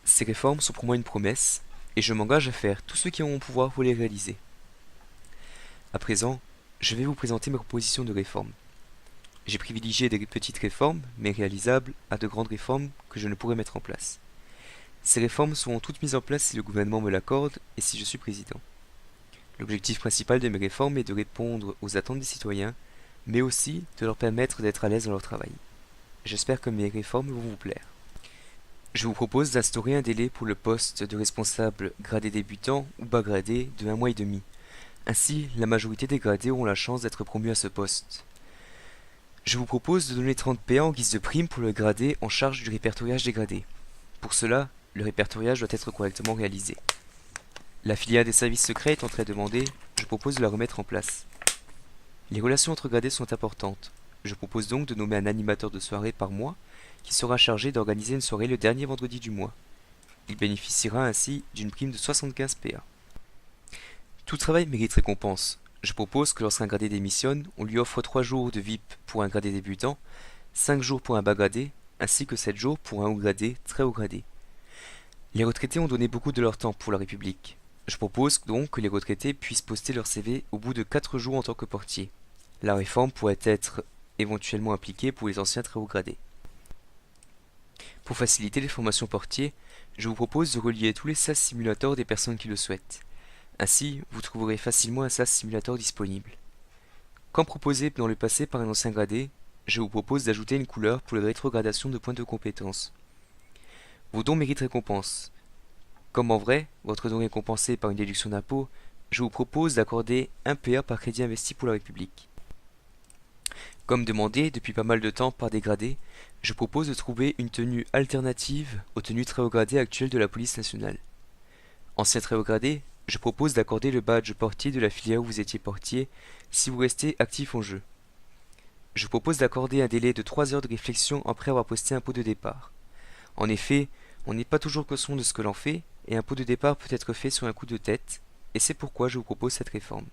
Ces réformes sont pour moi une promesse, et je m'engage à faire tout ce qui est en mon pouvoir pour les réaliser. À présent, je vais vous présenter mes propositions de réforme. J'ai privilégié des petites réformes, mais réalisables, à de grandes réformes que je ne pourrais mettre en place. Ces réformes seront toutes mises en place si le gouvernement me l'accorde et si je suis président. L'objectif principal de mes réformes est de répondre aux attentes des citoyens, mais aussi de leur permettre d'être à l'aise dans leur travail. J'espère que mes réformes vont vous plaire. Je vous propose d'instaurer un délai pour le poste de responsable gradé débutant ou bas gradé de 1 mois et demi. Ainsi, la majorité des gradés auront la chance d'être promus à ce poste. Je vous propose de donner 30 PA en guise de prime pour le gradé en charge du répertoriage des gradés. Pour cela, le répertoriage doit être correctement réalisé. La filière des services secrets étant très demandée, je propose de la remettre en place. Les relations entre gradés sont importantes. Je propose donc de nommer un animateur de soirée par mois qui sera chargé d'organiser une soirée le dernier vendredi du mois. Il bénéficiera ainsi d'une prime de 75 PA. Tout travail mérite récompense. Je propose que lorsqu'un gradé démissionne, on lui offre 3 jours de VIP pour un gradé débutant, 5 jours pour un bas gradé, ainsi que 7 jours pour un haut gradé, très haut gradé. Les retraités ont donné beaucoup de leur temps pour la République. Je propose donc que les retraités puissent poster leur CV au bout de 4 jours en tant que portier. La réforme pourrait être éventuellement appliquée pour les anciens très haut gradés. Pour faciliter les formations portiers, je vous propose de relier tous les SAS simulateurs des personnes qui le souhaitent. Ainsi, vous trouverez facilement un SAS simulator disponible. Comme proposé dans le passé par un ancien gradé, je vous propose d'ajouter une couleur pour la rétrogradation de points de compétence. Vos dons méritent récompense. Comme en vrai, votre don est compensé par une déduction d'impôt, je vous propose d'accorder 1 PA par crédit investi pour la République. Comme demandé depuis pas mal de temps par des gradés, je propose de trouver une tenue alternative aux tenues très haut gradées actuelles de la police nationale. Ancien très haut gradé, je propose d'accorder le badge portier de la filière où vous étiez portier si vous restez actif en jeu. Je propose d'accorder un délai de 3 heures de réflexion après avoir posté un pot de départ. En effet, on n'est pas toujours conscient de ce que l'on fait, et un pot de départ peut être fait sur un coup de tête, et c'est pourquoi je vous propose cette réforme.